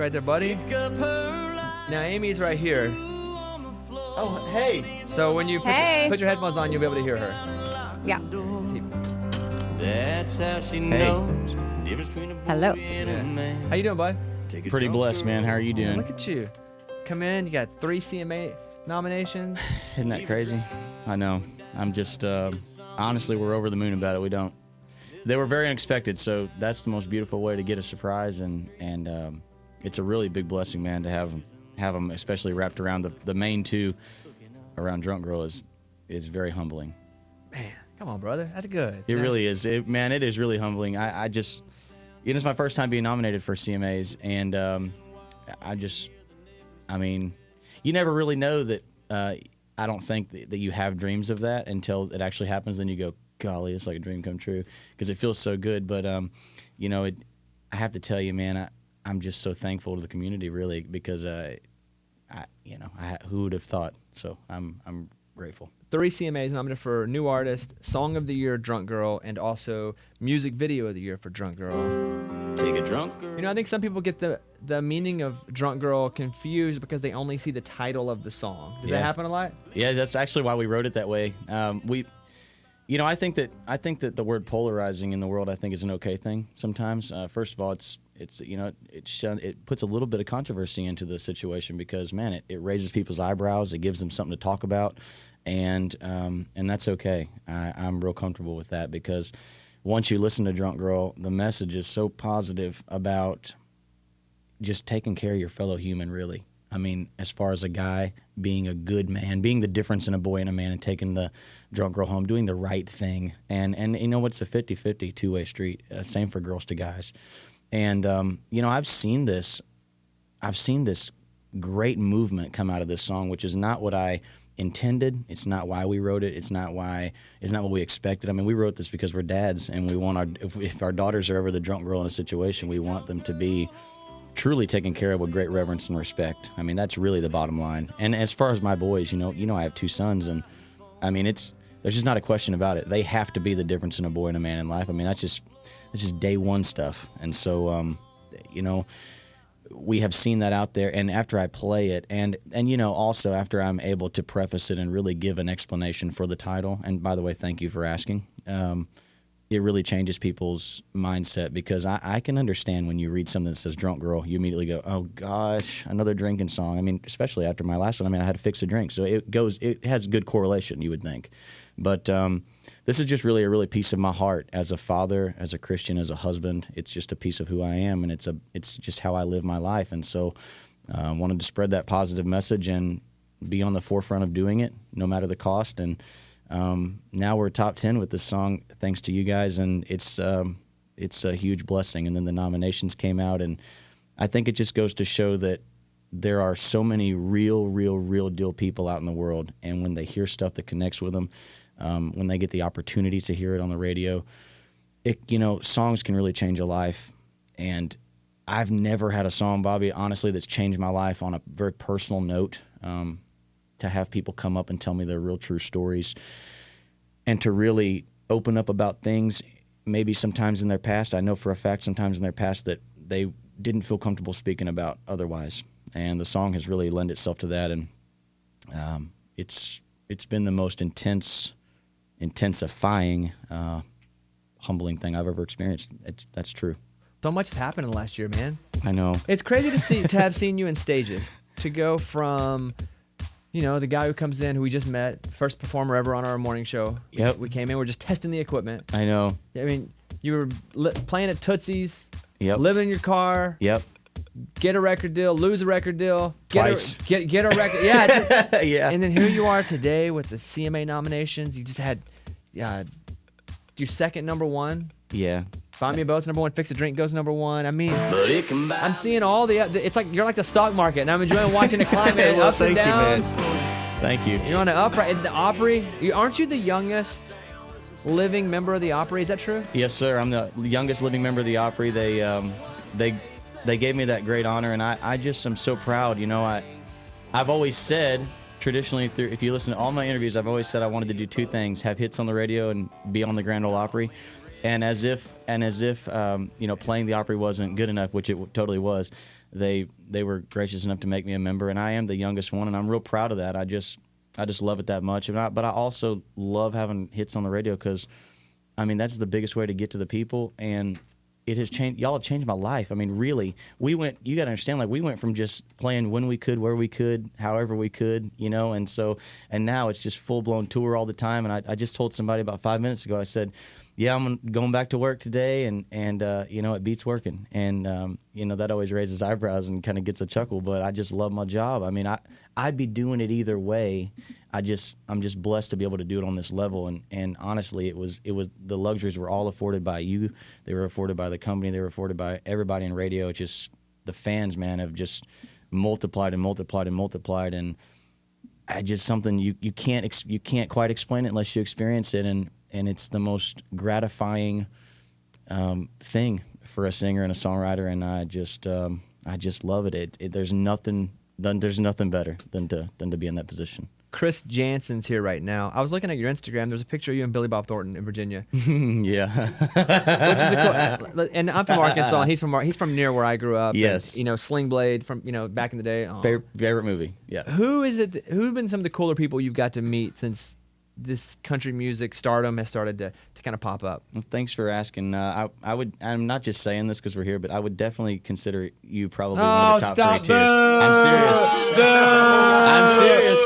right there, buddy. Now Amy's right here. Oh, hey. So when you put your headphones on, you'll be able to hear her. Yeah. That's how she knows. Hello. How you doing, bud? Pretty blessed, man. How are you doing? Look at you. Come in. You got 3 CMA nominations. Isn't that crazy? I know. I'm just, honestly, we're over the moon about it. They were very unexpected, so that's the most beautiful way to get a surprise, and it's a really big blessing, man, to have them, especially wrapped around the main 2 around Drunk Girl is very humbling. Man, come on, brother. That's good. It really is. It is really humbling. I just, it's my first time being nominated for CMAs, and I mean, you never really know that. I don't think that you have dreams of that until it actually happens. Then you go, golly, it's like a dream come true, because it feels so good. But I have to tell you, man, I'm just so thankful to the community, really, because who would have thought? So I'm grateful. 3 CMAs nominated for New Artist, Song of the Year, Drunk Girl, and also Music Video of the Year for Drunk Girl. Take a drunk girl. I think some people get the meaning of Drunk Girl confused because they only see the title of the song. Does that happen a lot? Yeah, that's actually why we wrote it that way. I think that the word polarizing in the world, I think, is an okay thing sometimes. First of all, it puts a little bit of controversy into the situation because, man, it raises people's eyebrows. It gives them something to talk about, and that's okay. I'm real comfortable with that because once you listen to Drunk Girl, the message is so positive about just taking care of your fellow human, really. I mean, as far as a guy being a good man, being the difference in a boy and a man, and taking the drunk girl home, doing the right thing. And it's a 50-50 two-way street. Same for girls to guys. And, I've seen this great movement come out of this song, which is not what I intended. It's not why we wrote it. It's not what we expected. I mean, we wrote this because we're dads, and we want if our daughters are ever the drunk girl in a situation, we want them to be truly taken care of with great reverence and respect. I mean, that's really the bottom line. And as far as my boys, I have 2 sons, and I mean, there's just not a question about it. They have to be the difference in a boy and a man in life. I mean, that's just day one stuff. And so, we have seen that out there. And after I play it, and also after I'm able to preface it and really give an explanation for the title. And by the way, thank you for asking. It really changes people's mindset, because I can understand when you read something that says Drunk Girl, you immediately go, oh gosh, another drinking song. I mean, especially after my last one, I had to fix a drink. So it has good correlation, you would think. But this is just really a piece of my heart as a father, as a Christian, as a husband. It's just a piece of who I am, and it's just how I live my life. And so I wanted to spread that positive message and be on the forefront of doing it, no matter the cost. And now we're top 10 with this song, thanks to you guys, and it's a huge blessing. And then the nominations came out, and I think it just goes to show that there are so many real deal people out in the world, and when they hear stuff that connects with them, when they get the opportunity to hear it on the radio, songs can really change a life. And I've never had a song, Bobby, honestly, that's changed my life on a very personal note. To have people come up and tell me their real true stories, and to really open up about things maybe sometimes in their past. I know for a fact sometimes in their past that they didn't feel comfortable speaking about otherwise. And the song has really lent itself to that. And it's been the most intensifying, humbling thing I've ever experienced. That's true. So much has happened in the last year, man. I know. It's crazy to have seen you in stages, to go from the guy who comes in, who we just met, first performer ever on our morning show. Yep. We came in, we're just testing the equipment. I know. I mean, you were playing at Tootsie's, yep, living in your car. Yep. Get a record deal, lose a record deal. Twice. Get a record. Yeah. Yeah. And then here you are today with the CMA nominations. You just had your second number 1. Yeah. Find Me a Boat's number 1. Fix a Drink goes number 1. I mean, I'm seeing all it's like you're like the stock market, and I'm enjoying watching it climb in ups and downs. Thank you. You're on the upright. The Opry. Aren't you the youngest living member of the Opry? Is that true? Yes, sir. I'm the youngest living member of the Opry. They gave me that great honor, and I just am so proud. I've always said, traditionally, if you listen to all my interviews, I've always said I wanted to do 2 things: have hits on the radio and be on the Grand Ole Opry. And as if playing the Opry wasn't good enough, which it totally was, they were gracious enough to make me a member, and I am the youngest one, and I'm real proud of that. I just love it that much. But I also love having hits on the radio because, I mean, that's the biggest way to get to the people, and it has changed. Y'all have changed my life. I mean, really, you got to understand, like, we went from just playing when we could, where we could, however we could, and now it's just full-blown tour all the time. And I just told somebody about 5 minutes ago, I said, yeah, I'm going back to work today, and it beats working. And, that always raises eyebrows and kind of gets a chuckle, but I just love my job. I mean, I'd be doing it either way. I'm just blessed to be able to do it on this level. And honestly, it was the luxuries were all afforded by you. They were afforded by the company. They were afforded by everybody in radio. It's just the fans, man, have just multiplied and multiplied and multiplied. And I just something you can't quite explain it unless you experience it. And it's the most gratifying thing for a singer and a songwriter, and I just love it. There's nothing better than to be in that position. Chris Janson's here right now. I was looking at your Instagram. There's a picture of you and Billy Bob Thornton in Virginia. Yeah. Which is cool. And I'm from Arkansas, and he's from near where I grew up. Yes. And, Sling Blade from back in the day. Oh. Favorite movie. Yeah. Who've been some of the cooler people you've got to meet since this country music stardom has started to kind of pop up? Well, thanks for asking. I'm not just saying this because we're here, but I would definitely consider you probably one of the top 3 tiers. I'm serious.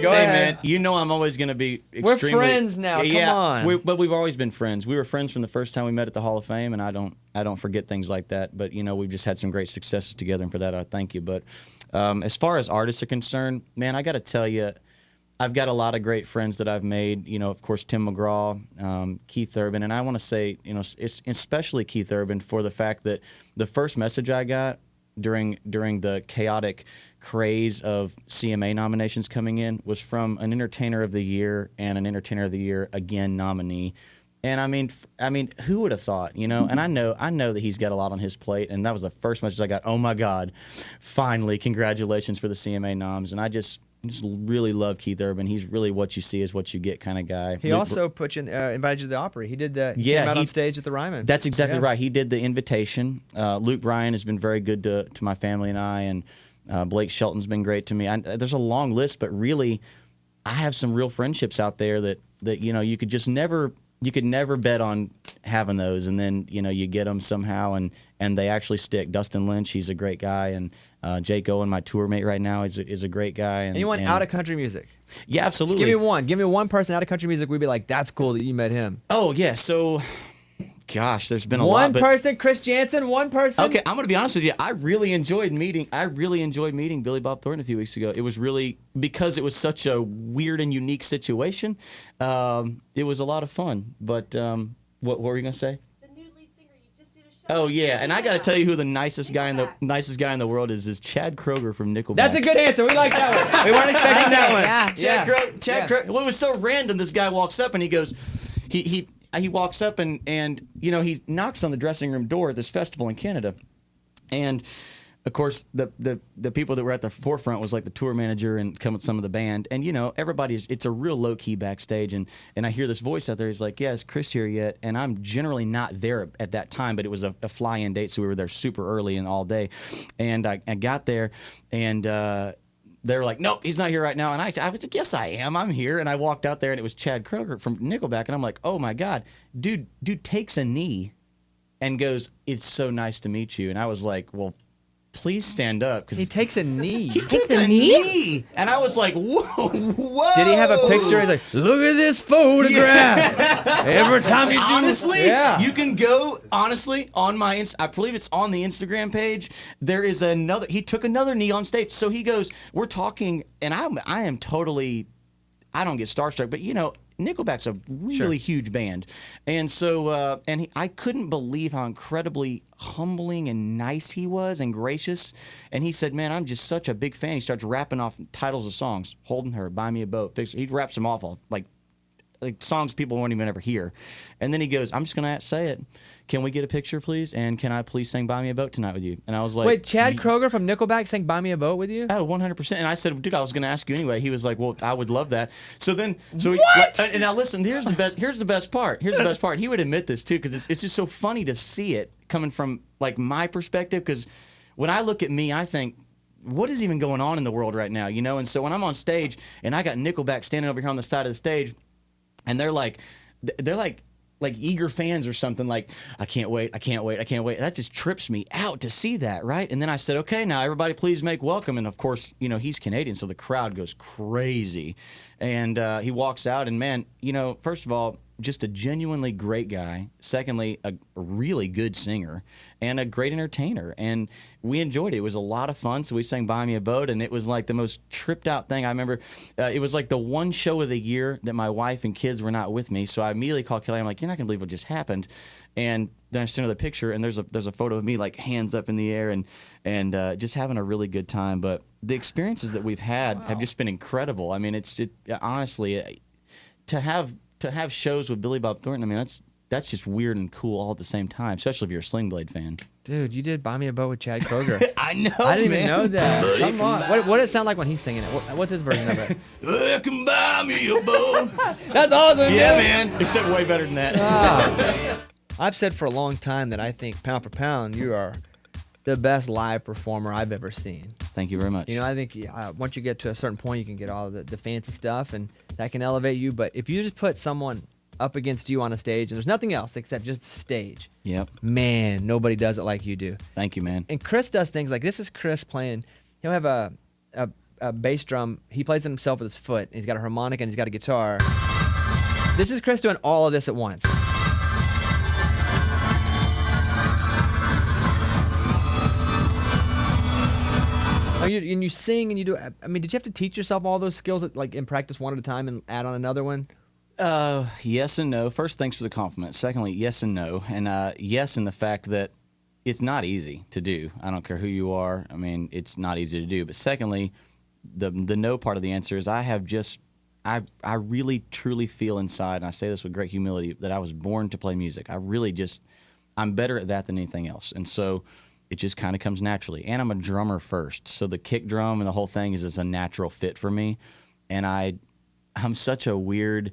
Go ahead. Man, I'm always going to be extremely... We're friends now. Come on. But we've always been friends. We were friends from the first time we met at the Hall of Fame, and I don't forget things like that. But we've just had some great successes together, and for that I thank you. But as far as artists are concerned, man, I got to tell you, I've got a lot of great friends that I've made, of course, Tim McGraw, Keith Urban, and I want to say, it's especially Keith Urban for the fact that the first message I got during the chaotic craze of CMA nominations coming in was from an Entertainer of the Year and an Entertainer of the Year again nominee. And I mean, who would have thought, And I know that he's got a lot on his plate, and that was the first message I got. Oh my God, finally, congratulations for the CMA noms, and I just really love Keith Urban. He's really what you see is what you get kind of guy. He also put you invited you to the Opry. He did that. He came out on stage at the Ryman. That's exactly right. He did the invitation. Luke Bryan has been very good to my family and I, and Blake Shelton's been great to me. There's a long list, but really, I have some real friendships out there that you could just never. You could never bet on having those, and then you get them somehow, and they actually stick. Dustin Lynch, he's a great guy, and Jake Owen, my tour mate right now, is a great guy. And anyone out of country music? Yeah, absolutely. Just give me one person out of country music. We'd be like, that's cool that you met him. Oh yeah, so. Gosh, there's been a lot. One person, Chris Janson. One person. Okay, I'm gonna be honest with you. I really enjoyed meeting Billy Bob Thornton a few weeks ago. It was really because it was such a weird and unique situation. It was a lot of fun. But what were you gonna say? The new lead singer, you just did a show. Oh yeah, and I gotta tell you who the nicest guy in the world is Chad Kroeger from Nickelback. That's a good answer. We like that one. We weren't expecting that one. Yeah. Chad Kroeger. Well, it was so random. This guy walks up and he goes, he walks up and he knocks on the dressing room door at this festival in Canada, and of course the people that were at the forefront was like the tour manager and some of the band, and it's a real low key backstage, and I hear this voice out there. He's like, yeah, is Chris here yet? And I'm generally not there at that time, but it was a fly-in date, so we were there super early and all day, and I got there and. They were like, nope, he's not here right now. And I was like, yes, I am. I'm here. And I walked out there, and it was Chad Kroeger from Nickelback. And I'm like, oh, my God. Dude takes a knee and goes, it's so nice to meet you. And I was like, well, please stand up. He takes a knee. He took a knee? And I was like, whoa. Did he have a picture? He's like, look at this photograph. Yeah. Every time you do. Honestly, you can go, on my, I believe it's on the Instagram page, there is he took another knee on stage. So he goes, we're talking, and I am totally, I don't get starstruck, but Nickelback's a really huge band, and so I couldn't believe how incredibly humbling and nice he was and gracious. And he said, "Man, I'm just such a big fan." He starts rapping off titles of songs: "Holding Her," "Buy Me a Boat," "Fix It." He raps them off like songs people won't even ever hear. And then he goes, "I'm just gonna say it. Can we get a picture, please? And can I please sing 'Buy Me a Boat' tonight with you?" And I was like, "Wait, Chad Kroeger from Nickelback sang 'Buy Me a Boat' with you?" Oh, 100%. And I said, "Dude, I was gonna ask you anyway." He was like, "Well, I would love that." What? And now listen, here's the best part. He would admit this too, because it's just so funny to see it coming from like my perspective, because when I look at me, I think, what is even going on in the world right now, you know? And so when I'm on stage and I got Nickelback standing over here on the side of the stage, and they're like eager fans or something, like, I can't wait. That just trips me out to see that, right? And then I said, okay, now everybody please make welcome. And of course, you know, he's Canadian, so the crowd goes crazy. And he walks out, and man, you know, first of all, just a genuinely great guy. Secondly, a really good singer and a great entertainer. And we enjoyed it. It was a lot of fun. So we sang Buy Me a Boat, and it was like the most tripped out thing. I remember it was like the one show of the year that my wife and kids were not with me. So I immediately called Kelly. I'm like, you're not going to believe what just happened. And then I sent her the picture, and there's a photo of me, like, hands up in the air and just having a really good time. But the experiences that we've had have just been incredible. I mean, honestly, to have shows with Billy Bob Thornton, I mean, that's just weird and cool all at the same time, especially if you're a Sling Blade fan. Dude, you did Buy Me a Boat with Chad Kroeger. I know, I didn't man. even know that. Come on. What does it sound like when he's singing it? What's his version of it? You can buy me a boat. That's awesome. Yeah, man. Except way better than that. I've said for a long time that I think pound for pound, you are the best live performer I've ever seen. Thank you very much. You know, I think once you get to a certain point, you can get all the fancy stuff, and that can elevate you. But if you just put someone up against you on a stage, and there's nothing else except just the stage, Yep. man, nobody does it like you do. Thank you, man. And Chris does things like this. Is Chris playing? He'll have a bass drum. He plays it himself with his foot. He's got a harmonica and he's got a guitar. This is Chris doing all of this at once. And you sing and you do. I mean, did you have to teach yourself all those skills, like in practice one at a time and add on another one? Yes and no. First, thanks for the compliment. Secondly, yes and no. And yes in the fact that it's not easy to do. I don't care who you are. I mean, it's not easy to do. But secondly, the no part of the answer is I really truly feel inside, and I say this with great humility, that I was born to play music. I'm better at that than anything else. And so it just kind of comes naturally. And I'm a drummer first. So the kick drum and the whole thing is a natural fit for me. And I'm such a weird,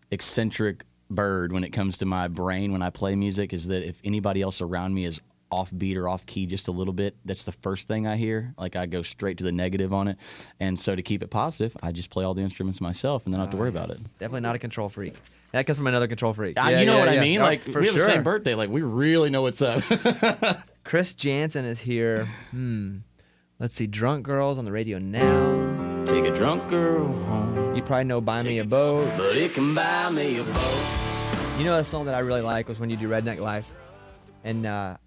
eccentric bird when it comes to my brain when I play music, is that if anybody else around me is offbeat or off key just a little bit, that's the first thing I hear. Like, I go straight to the negative on it. And so to keep it positive, I just play all the instruments myself and then I don't have to worry about it. Definitely not a control freak. That comes from another control freak. You know what I mean? Oh, Like, for we have sure. the same birthday. Like, we really know what's up. Chris Janson is here. Let's see. Drunk Girls on the radio now. Take a drunk girl home, You probably know Buy Me a Boat. but it can buy me a boat. You know, a song that I really like was when you do Redneck Life. And I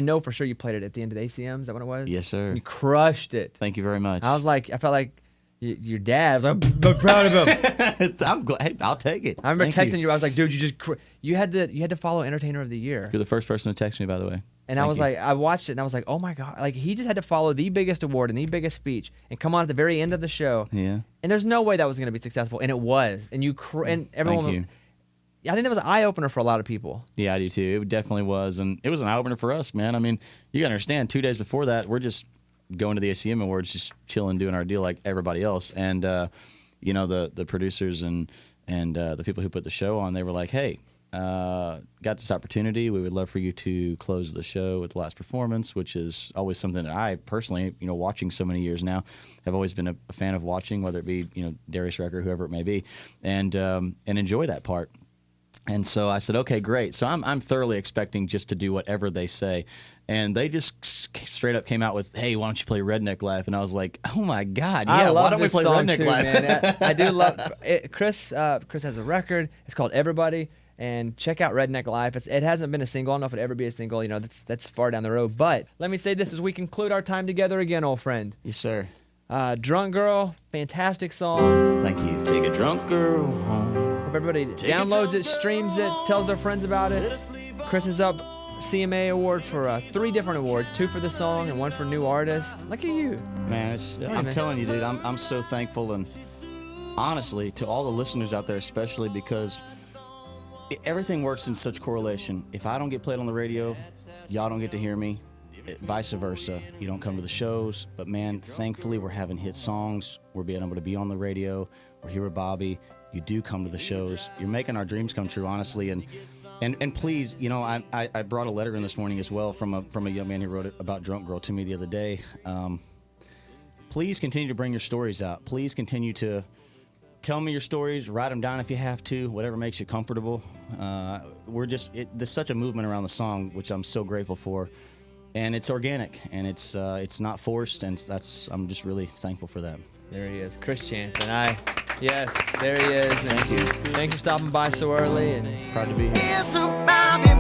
know for sure you played it at the end of the ACM. Is that what it was? Yes, sir. You crushed it. Thank you very much. I felt like your dad. I was like, I'm proud of him. I'm glad. Hey, I'll take it. I remember Thank texting you. I was like, dude, you had to follow Entertainer of the Year. You're the first person to text me, by the way. And Thank I was you. like, I watched it and I was like, oh my God. Like, he just had to follow the biggest award and the biggest speech and come on at the very end of the show. Yeah. And there's no way that was going to be successful. And it was. And and everyone. Thank you. I think that was an eye opener for a lot of people. Yeah, I do too. It definitely was. And it was an eye opener for us, man. I mean, you got to understand, 2 days before that, we're just going to the ACM Awards, just chilling, doing our deal like everybody else. And, the producers and the people who put the show on, they were like, hey, got this opportunity. We would love for you to close the show with the last performance, which is always something that I personally, watching so many years now, have always been a fan of watching, whether it be, Darius Rucker, whoever it may be, and enjoy that part. And so I said, okay, great. So I'm thoroughly expecting just to do whatever they say. And they just straight up came out with, hey, why don't you play Redneck Life? And I was like, oh, my God. Yeah, why don't we play Redneck Life? Man. I do love it. Chris has a record. It's called Everybody. And check out Redneck Life. It hasn't been a single. I don't know if it'll ever be a single. That's far down the road. But let me say this as we conclude our time together again, old friend. Yes, sir. Drunk Girl, fantastic song. Thank you. Take a drunk girl home. Hope everybody downloads it, streams it, tells their friends about it. Chris is up CMA Award for 3 different awards, 2 for the song and 1 for new artist. Look at you. Man, I'm man. telling you, dude, I'm so thankful. And honestly, to all the listeners out there, especially because everything works in such correlation. If I don't get played on the radio, y'all don't get to hear me. Vice versa. You don't come to the shows. But man, thankfully, we're having hit songs. We're being able to be on the radio. We're here with Bobby. You do come to the shows. You're making our dreams come true, honestly. And And please, you know, I brought a letter in this morning as well from a young man who wrote it about Drunk Girl to me the other day. Please continue to bring your stories out. Please continue to tell me your stories. Write them down if you have to. Whatever makes you comfortable. There's such a movement around the song, which I'm so grateful for, and it's organic and it's not forced, and I'm just really thankful for that. There he is, Chris Janson. Yes, there he is. Thank you. Thanks for stopping by so early, and Proud to be here. It's about